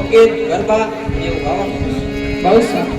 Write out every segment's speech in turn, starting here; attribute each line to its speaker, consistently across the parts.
Speaker 1: સંકેત ગરબા એવું ગાવાનું.
Speaker 2: બહુ સારું.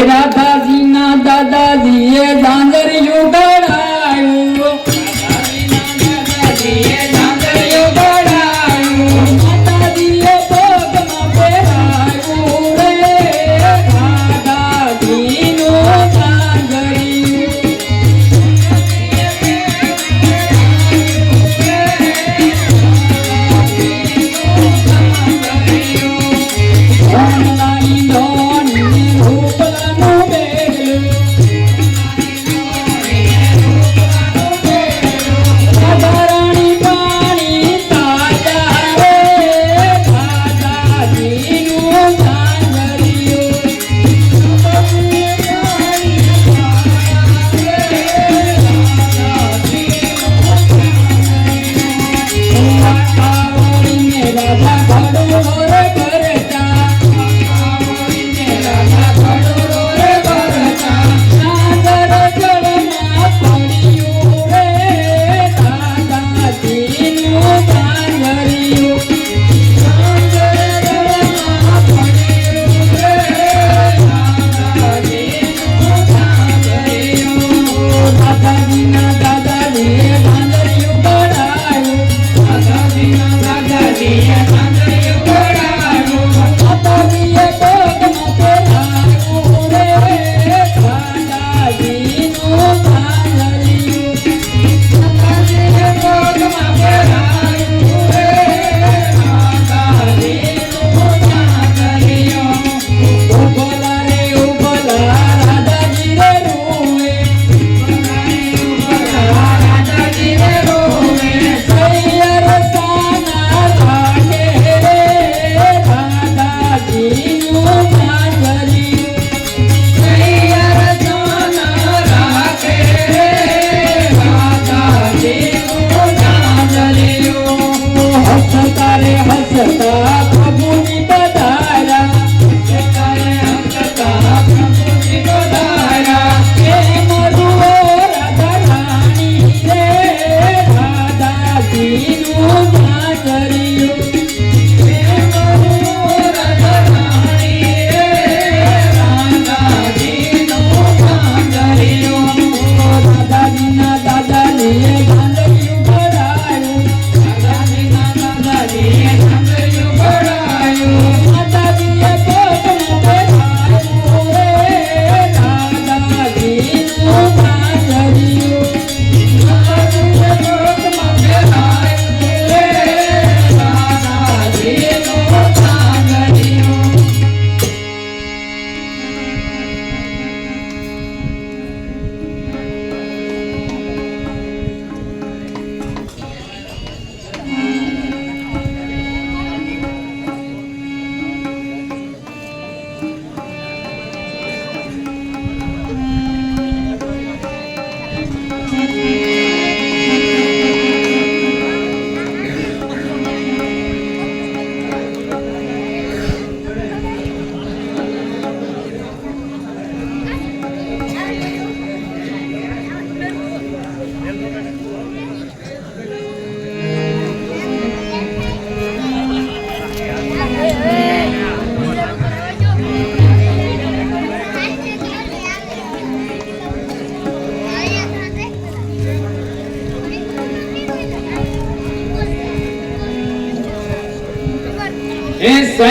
Speaker 2: દાદાજી ના દાદાજી એ ડાંગરિયું ગણાયું, દાદાજી એ ડાંગરિયું ગણાયું, માતાજી એ ભોગમાં પહેરાયું રે દાદાજી નું ડાંગરિયું.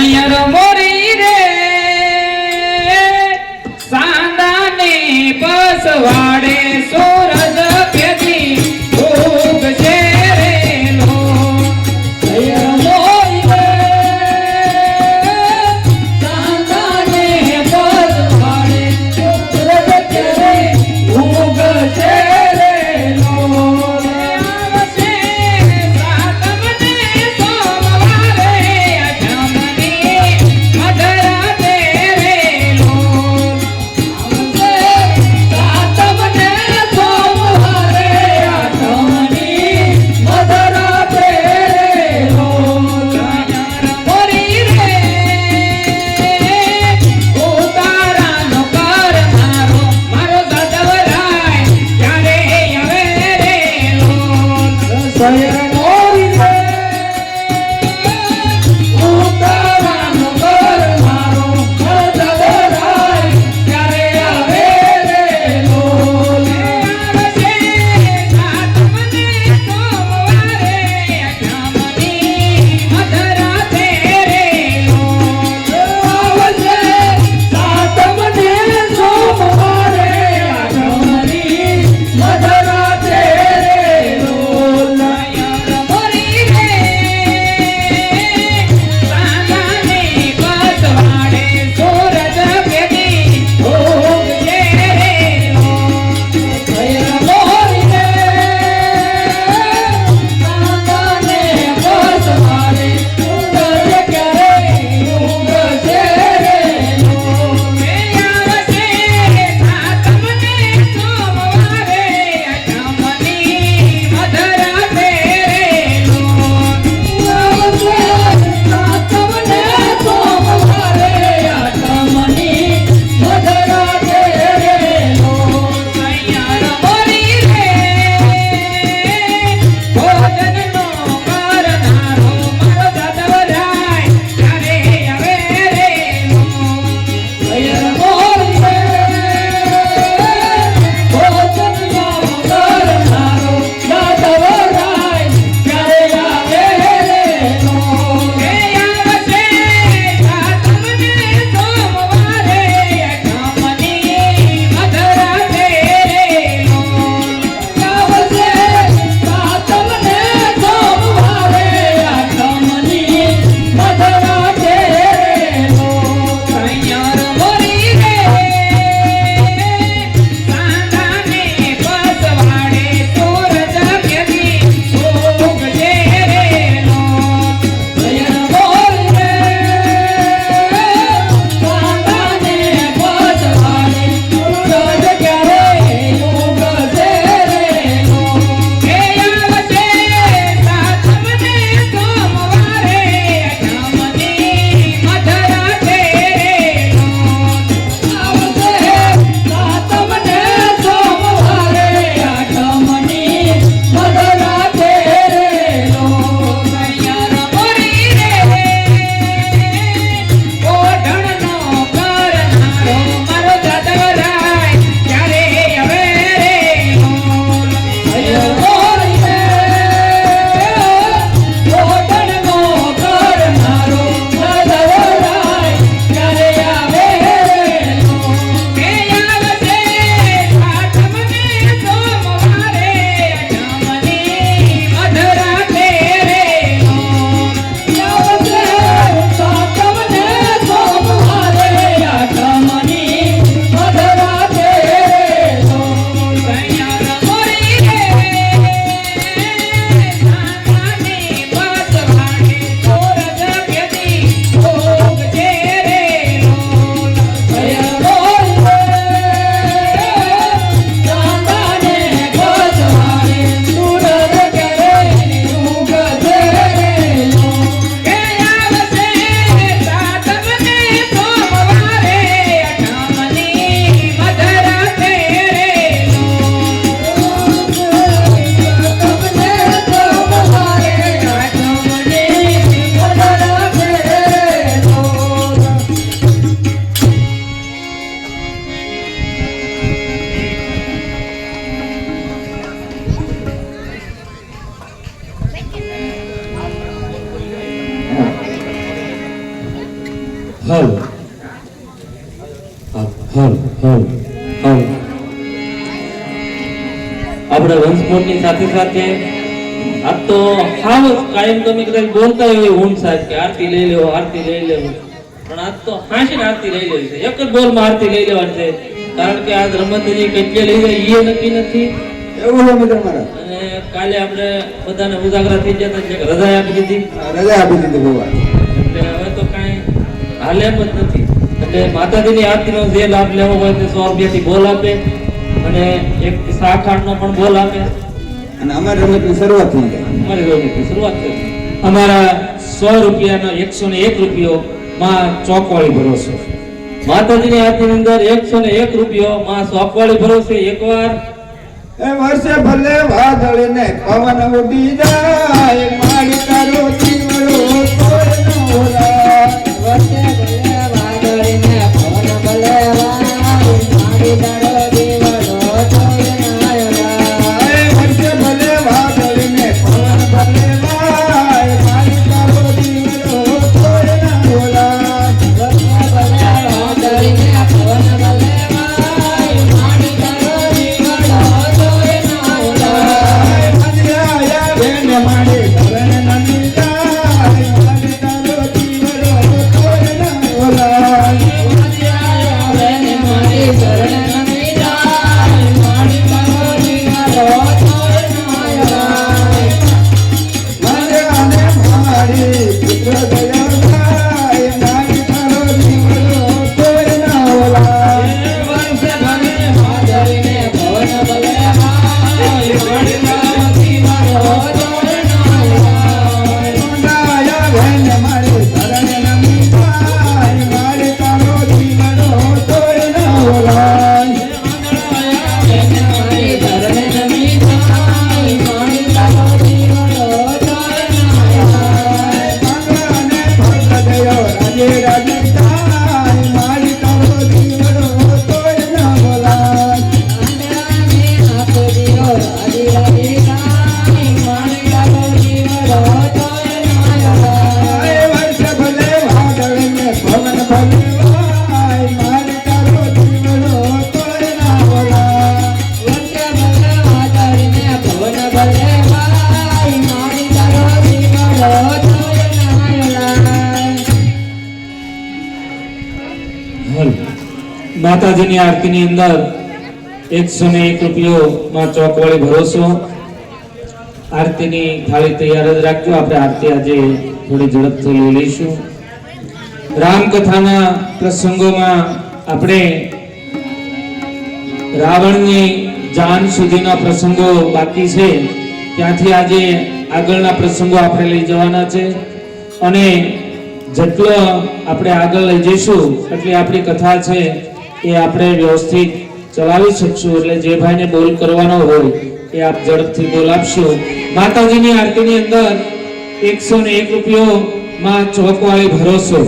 Speaker 2: સૈયર મોરી રે સાંદાને પસવાડે સૂરજ પેદી ઉગશે રે લો સૈયર મોરી રે સાંદાને પસવાડે સૂરજ પેદી ઉગશે રે લો આવશે સાતમને સોમવારે અઠમની
Speaker 1: આપણે વંશમોળની સાથે સાથે આ તો હાવ કાયમ તમે કદાચ બોલતા હોય ઊંડ સાહેબ કે આરતી લઈ લેવો પણ આજ તો હાંસી આરતી લઈ લેવી છે. એક જ બોલમાં આરતી લઈ લેવાની છે, કારણ કે આજ રમતજી કેટલી લઈ જાય એ નક્કી નથી.
Speaker 3: એવું છે મિત્ર મારા.
Speaker 1: અને કાલે આપણે બધાને ઉજાગરા થઈ જતા છે કે રજા આપી દીધી.
Speaker 3: રજા આપી દીધી ભગવાન.
Speaker 1: એટલે હવે તો કાંઈ હાલે એમ જ નથી. એટલે માતાજીની આરતીનો જે લાભ લેવો હોય તે 100 રૂપિયાથી બોલ આપે અને એક શાખાનો પણ બોલ આપે
Speaker 3: અને અમારી રમતની શરૂઆત થઈ જાય.
Speaker 1: અમારી રમતની શરૂઆત થઈ. અમારા 100 રૂપિયાનો 101 રૂપિયો માં ચોકવાળી ભરોસે. માતાજીની આરતીની અંદર 101 રૂપિયો માં ચોકવાળી ભરોસે. એકવાર
Speaker 3: એ વર્ષે ભલે વાદળને પવન ઉડી જાય, મારી તારો દીવડો કોઈ ન ઓલાય.
Speaker 2: વર્ષે ભલે વાદળને પવન ભલે વાય, મારી તારો દીવડો કોઈ ના ઓલાય.
Speaker 3: એ વર્ષે ભલે વાદળને પવન ભલે વાય, મારી તારો દીવડો કોઈ ન ઓલાય.
Speaker 2: વર્ષે ભલે વાદળને પવન ભલે વાય, મારી તારો દીવડો કોઈ ના ઓલાય.
Speaker 3: મધ્યાયા બેન મારી શરણ નમી જાય, મારી તારો દીવડો કોઈ ન ઓલાય.
Speaker 2: મારી શરણ નમી જાય, મારી તારો દીવડો કોઈ ના ઓલાય.
Speaker 3: મારે મારી પુત્ર દયા થાય, મારી તારો દીવડો કોઈ ન ઓલાય.
Speaker 2: વર્ષે ભલે વાદળને પવન ભલે વાય, મારી તારો દીવડો કોઈ ના ઓલાય.
Speaker 3: દયા બેન મારી શરણ નમી જાય, મારી તારો દીવડો કોઈ ન ઓલાય.
Speaker 2: મારી શરણ નમી જાય, મારી તારો દીવડો કોઈ ના ઓલાય.
Speaker 3: ભગવાને ભક્ત દયો રાજે રાજે થાય, મારી તારો દીવડો કોઈ ન ઓલાય.
Speaker 2: આંધળાને આંખો દીવો રાજી રાજી થાય, મારી તારો દીવડો કોઈ ના ઓલાય.
Speaker 3: એ વર્ષ ભલે વાદળને પવન ભલે વાય, મારી તારો દીવડો કોઈ ન ઓલાય.
Speaker 2: વર્ષે ભલે વાદળને પવન ભલે વાય, મારી તારો દીવડો કોઈ ના ઓલાય.
Speaker 1: માતાજીની આરતીની અંદર 101 રૂપિયો માં ચોકવાળી ભરોસો. આરતીની થાળી તૈયાર જ રાખજો. આપણે આરતી આજે થોડી ઝડપથી લઈ લઈશું. રામકથાના પ્રસંગોમાં આપણે રાવણની જાન સુધીના પ્રસંગો બાકી છે, ત્યાંથી આજે આગળના પ્રસંગો આપણે લઈ જવાના છે. અને જેટલો આપણે આગળ લઈ જઈશું એટલી આપણી કથા છે એ આપણે વ્યવસ્થિત ચલાવી શકશું. એટલે જે ભાઈને બોલ કરવાનો હોય એ આપ ઝડપથી બોલ આપશો. માતાજીની આરતીની અંદર 101 રૂપિયો માં ચોકવાળી ભરોસો.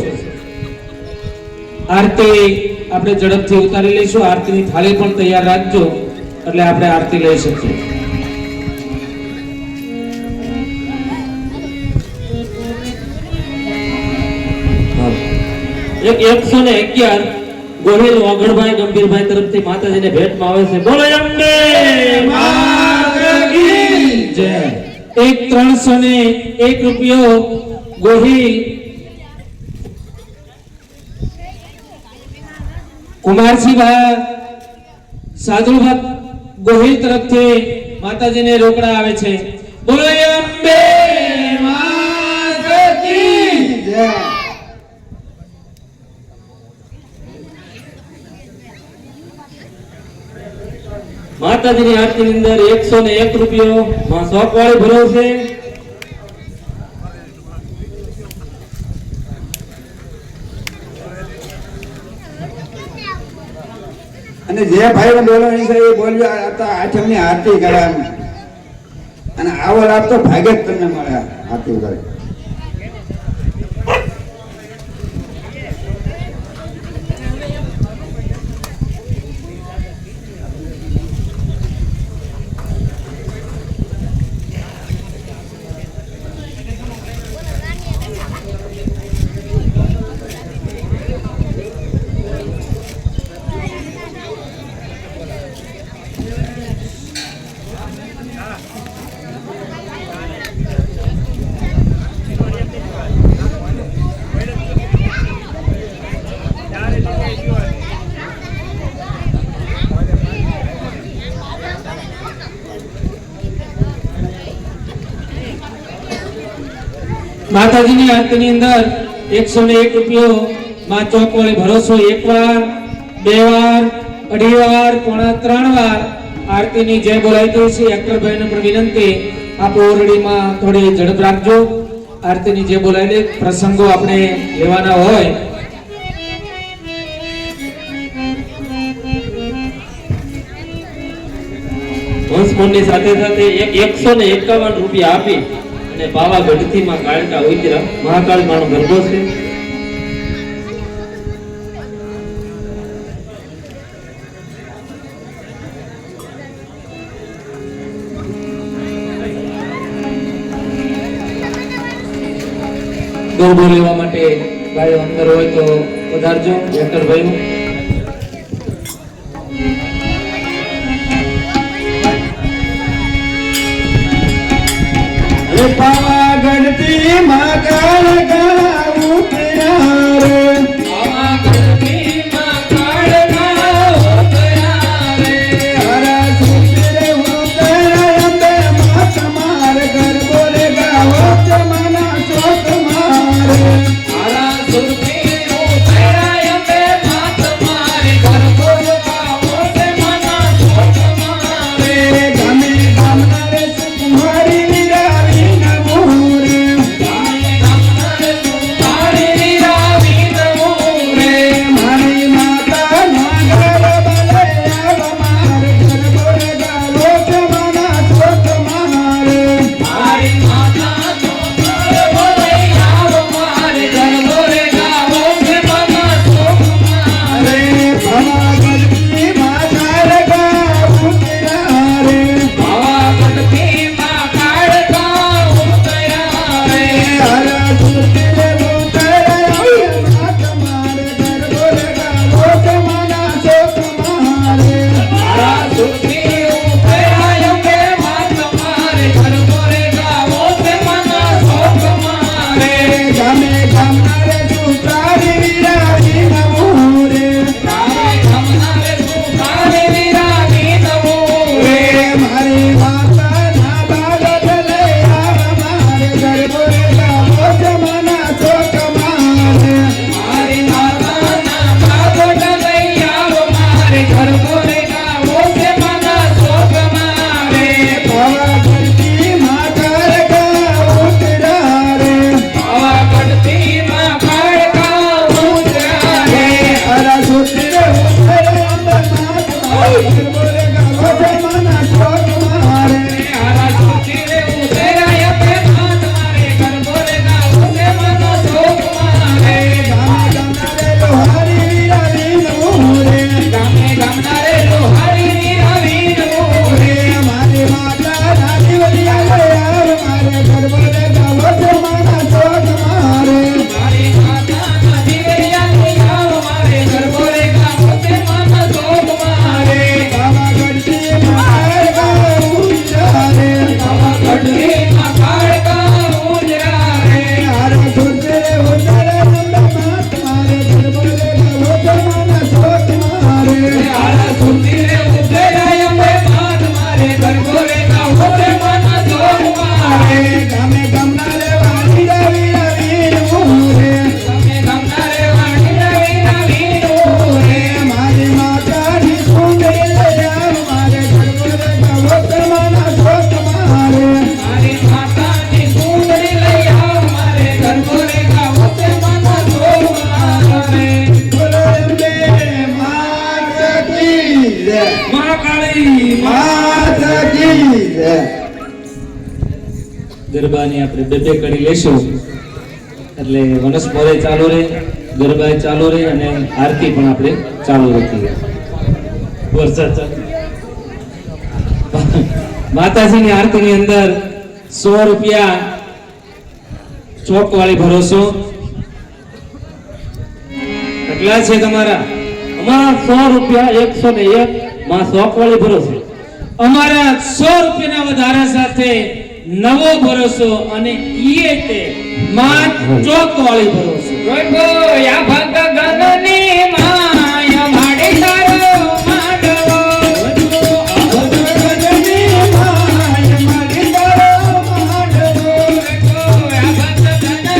Speaker 1: આરતી આપણે ઝડપથી ઉતારી લઈશું. આરતીની થાળી પણ તૈયાર રાખજો એટલે આપણે આરતી લઈ શકીએ. એક 111 ગોહિલ વાગડભાઈ ગંભીરભાઈ તરફથી માતાજીને ભેટમાં આવે છે. બોલો અંબે
Speaker 3: માત કી જય.
Speaker 1: એક 301 રૂપિયો ગોહિલ કુમારસિંહભાઈ સાધુભાઈ ગોહિલ તરફથી માતાજીને રોકડા આવે છે. બોલો અંબે
Speaker 3: માત કી જય.
Speaker 1: માતાજીની આરતીની અંદર 101 રૂપિયો માં ચોકવાળી ભરોસે.
Speaker 3: અને જે ભાઈ બોલવાની છે એ બોલ્યો આઠમની આરતી કરવાની. અને આવો લાભ તો ભાગે જ તમને મળે આરતી કરે.
Speaker 1: માતાજીની આરતીની અંદર 101 રૂપિયો માં ચોકવાળી ભરોસો એકવાર, બે વાર, અઢી વાર, પોણા 3 વાર આરતીની જય બોલાઈ ગઈ છે. અક્કરભાઈને પણ વિનંતી, આપ ઓરડીમાં થોડી ઝડપ રાખજો. આરતીની જય બોલાઈ દે, પ્રસંગો આપણે લેવાના હોય.
Speaker 4: હંસમોહનની સાથે સાથે 151 રૂપિયા આપી અને પાવાગઢથી માં કાળકા ઉતરા મહાકાળી માનો ગરબો છે.
Speaker 1: ગરબો લેવા માટે ભાઈઓ અંદર હોય તો પધારજો. વેકરભાઈ
Speaker 3: પાવાગઢથી માં કાળકા ઉતર્યા રે.
Speaker 2: પાવાગઢથી માં કાળકા ઉતર્યા રે.
Speaker 3: હરા સુખરે ઉતર્યા અંબે માં તમાર ગરબો રે ગાવો જમાના શોક મારે.
Speaker 2: આરા સુરતી ઉતર્યા અંબે માં તમારે ગરબો ગાવો છે મના શોક મારે.
Speaker 3: ગામે ગામના રે કુમારી વિરાવી નમો રે.
Speaker 2: ગામે ગામના રે કુમારી વિરાવી નમો રે.
Speaker 3: મારી માતા ના ગરબા લઈ આવ માર ગરબો રે ગાવો જમાના શોક મારે.
Speaker 2: મારી માતા તો ગરબો લઈ આવ મારે ગરબો રે ગાવો છે મના શોક મારે.
Speaker 3: પાવાગઢથી માં કાળકા ઉતર્યા રે.
Speaker 2: પાવાગઢથી માં કાળકા ઉતર્યા રે.
Speaker 3: હરા સુખરે ઉતર્યા માં તમાર ગરબો રે ગાવો જમાના શોક મારે.
Speaker 2: આરા સુરતી ઉતર્યા અંબે માં તમારે ગરબો રે ગાવો છે મના શોક મારે.
Speaker 3: ગામે ગામના રે સુતારી વિરાવી નમો રે.
Speaker 2: ગામે ગામના રે કુમારી વિરાવી નમો રે.
Speaker 3: મારી માતા ના બાળક લઈ આવ મારે ગરબો રે ગાવો જમાના શોક મારે.
Speaker 2: મારી માતાના બાગોટ લઈ આવો મારે ગરબો રે ગાવો છે મના શોક મારે.
Speaker 3: પાવાગઢથી માં કાળકા ઉતર્યા રે.
Speaker 2: પાવાગઢથી માં કાળકા ઉતર્યા રે.
Speaker 3: હરા સુખરે ઉતર્યા માં તમાર ગરબો રે ગાવો જમાના શોક મારે.
Speaker 2: આરા સુરતીરે ઉતર્યા અંબે માં તમારે ગરબો રે ગાવો છે મના શોક મારે.
Speaker 3: ગામે ગામના રે લોહારી વિરાવી નમો રે.
Speaker 2: ગામે ગામના રે લોહારી વિરાવી નમો રે.
Speaker 3: મારી માતા નાની વલિયા લઈ આવ મારે ગરબો રે ગાવો જમાના શોક મારે.
Speaker 2: મારી માતાના જીવરિયા લઈ આવો મારે ગરબો રે ગાવો છે મના શોક મારે.
Speaker 3: પાવાગઢથી માં કાળકા ઉતર્યા રે.
Speaker 2: પાવાગઢથી માં કાળકા ઉતર્યા રે.
Speaker 3: હરા સુખરે ઉતર્યા અંબે માં તમારે ગરબો રે ગાવો જમાના શોક મારે.
Speaker 2: આરા સુરતીરે ઉતર્યા અંબે માં તમારે ગરબો રે ગાવો છે મના શોક મારે.
Speaker 3: ગામે ગામના રે વાણી વિરાવી નમો રે.
Speaker 2: ગામે ગામના રે વાણી વિરાવી નમો રે.
Speaker 3: મારી માતાની સુંદરી લઈ આવ મારે ગરબો રે ગાવો જમાના શોક મારે.
Speaker 2: મારી માતાની સુંદરી લઈ આવ મારે ગરબો રે ગાવો છે મના શોક મારે.
Speaker 3: બોલો અંબે માતા કી જય.
Speaker 1: મહાકાળી
Speaker 3: માતા કી જય.
Speaker 1: ગરબાની આપણે બે કડી લેશું એટલે વનસ મોરે ચાલુ રહે, ગરબા ચાલુ રહે અને આરતી પણ આપણે ચાલુ રાખીએ. વરસાદ ચાલુ. માતાજીની આરતીની અંદર 100 રૂપિયા ચોકવાળી ભરોસો. કેટલા છે તમારા?
Speaker 4: અમારા 100 રૂપિયા 101 માં શોકવાળી ભરોસે.
Speaker 1: અમારા 100 રૂપિયાના વધારા સાથે નવો ભરોસો અને ઈએ તે માં ચોકવાળી ભરોસો.
Speaker 2: પ્રભુ યા ભગગનની માય માડી તારો માંડવો.
Speaker 3: ભગવદની માય મારી તારો માંડવો.
Speaker 2: પ્રભુ યા ભગગનની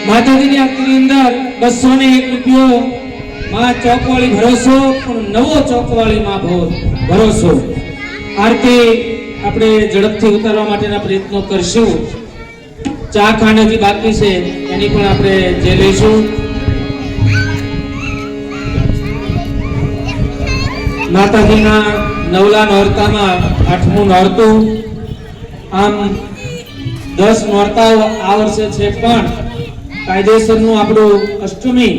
Speaker 1: માતાજીની આરતીની અંદર 201 રૂપિયો માં ચોકવાળી ભરોસો, પણ નવો ચોકવાળી માં ભરોસો. આરતી આપણે ઝડપથી ઉતારવા માટેના પ્રયત્નો કરશું. ચા ખાંડ હજી બાકી છે, એની પણ આપણે જે લઈશું. માતાજીના નવલા નોરતામાં 8મું નોરતું. આમ 10 નોરતાઓ આ વર્ષે છે, પણ કાયદેસરનું આપણું અષ્ટમી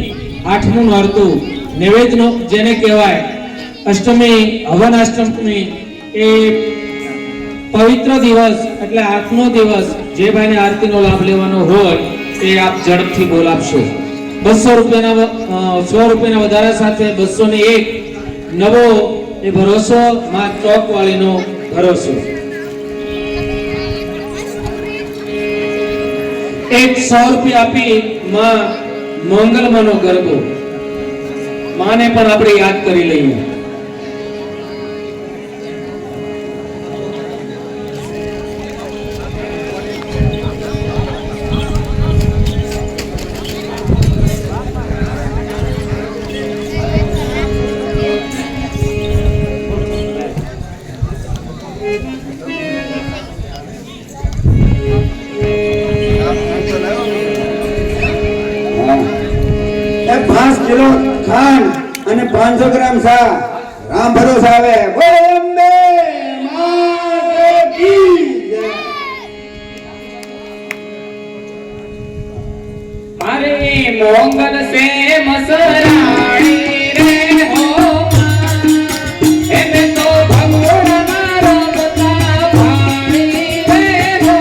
Speaker 1: 8મું નોરતું નૈવેદ્યનું જેને કહેવાય અષ્ટમી હવન અષ્ટમી, એ પવિત્ર દિવસ એટલે 8નો દિવસ. જે ભાઈને આરતીનો લાભ લેવાનો હોય તે આપ ઝડપથી બોલાવશો. 200 રૂપિયાના 100 રૂપિયાના વધારા સાથે 201 નવો એ ભરોસો માં ચોકવાળીનો ભરોસો. એક 100 રૂપિયા આપી માં મંગલમાનો ગરબો. માને પણ આપણે યાદ કરી લઈએ.
Speaker 3: એ 5 કિલો ખાંડ અને 500 ગ્રામ સા રામ ભરોસે આવે. બોલ અંબે માતે કી જય.
Speaker 2: મારે મોંગલ સે મસરાણી રે હો એને તો ભગોળના રમતા ભાણી રે હો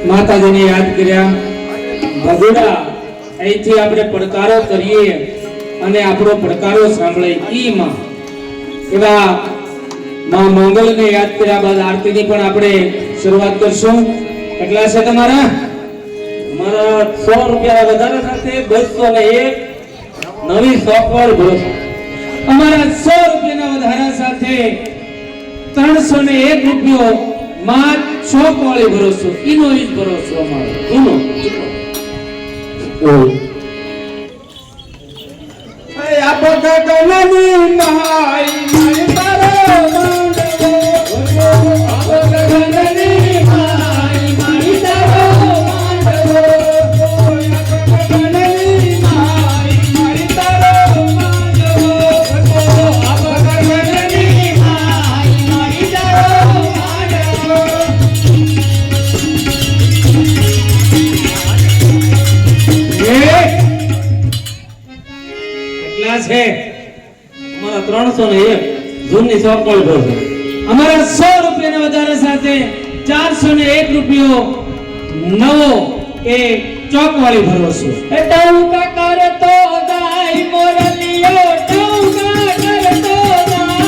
Speaker 1: માતાજીને યાદ કર્યા. ભગોડા અહીંથી આપણે પડકારો કરીએ અને આપણો પડકારો સાંભળે ઈ માં. એવા માં મંગલને યાદ કર્યા બાદ આરતીની પણ આપણે શરૂઆત કરશું. કેટલા છે તમારા?
Speaker 4: મારા 100 રૂપિયા વધારા સાથે 201 નવી સોફ્ટવેર ભરોસો.
Speaker 1: અમારા 100 રૂપિયાના વધારા સાથે 301 રૂપિયો માં ચોકવાળી ભરોસો. ઈનો ઈ જ ભરોસો અમારો. ઈનો
Speaker 3: એ આપો ગગનની મહાઈ મારી તારો માંડવો. આપો ગગનની મહાઈ મારી તારો માંડવો. આપો ગગનની મહાઈ મારી તારો માંડવો. આપો ગગનની મહાઈ મારી તારો માંડવો.
Speaker 1: કેટલા છે?
Speaker 4: અમારા 301 જૂની સોફ્ટવેર ભરોસો.
Speaker 1: અમારા 100 રૂપિયાના વધારા સાથે 401 રૂપિયો નવો એ ચોકવાળી ભરોસો.
Speaker 2: એ ટૌકા કરતો દાઈ મોરલીઓ ટૌકા કરતો દાઈ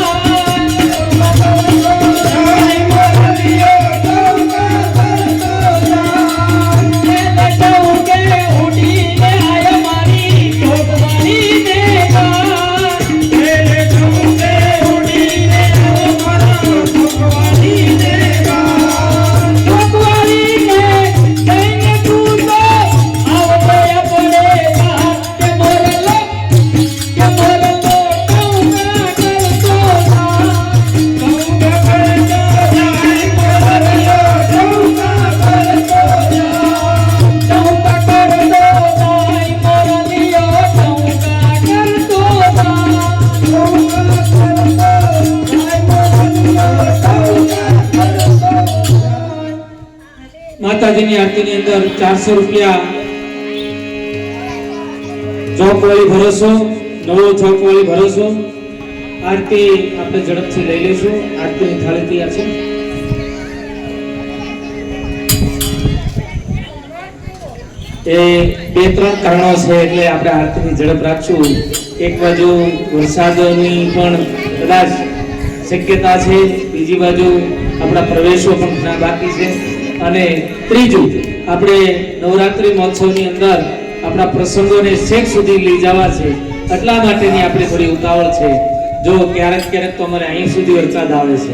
Speaker 1: માતાજીની આરતીની અંદર 400 રૂપિયા ચોકવાળી ભરોસો, નવો ચોકવાળી ભરોસો. આરતી આપણે ઝડપથી લઈ લઈશું. આરતીની થાળી તૈયાર છે. એ 2-3 કારણો છે એટલે આપણે આરતીની ઝડપ રાખશું. એક બાજુ વરસાદની પણ કદાચ શક્યતા છે, બીજી બાજુ આપણા પ્રવેશો પણ ઘણા બાકી છે, અને ત્રીજું આપણે નવરાત્રી મહોત્સવની અંદર આપણા પ્રસંગોને છેક સુધી લઈ જવા છે, એટલા માટેની આપણે થોડી ઉતાવળ છે. જો ક્યારેક ક્યારેક તો અમારે અહીં સુધી વરસાદ આવે છે,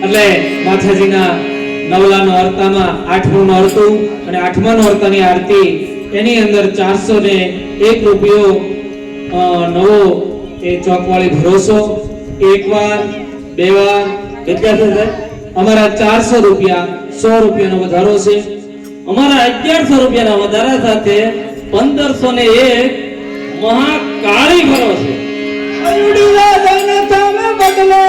Speaker 1: એટલે માતાજીના નવલા નોરતામાં 8મું નોરતું અને 8મા નોરતાની આરતી, એની અંદર 401 રૂપિયો નવો એ ચોકવાળી ભરોસો. એકવાર, બે વાર કેટલા છે સાહેબ? અમારા 400 રૂપિયા, 100 રૂપિયાનો વધારો છે.
Speaker 4: અમારા 1100 રૂપિયાના વધારા સાથે 1501 મહાકાળી ભરો છે.
Speaker 3: અયુડીલા ધન તમે બદલે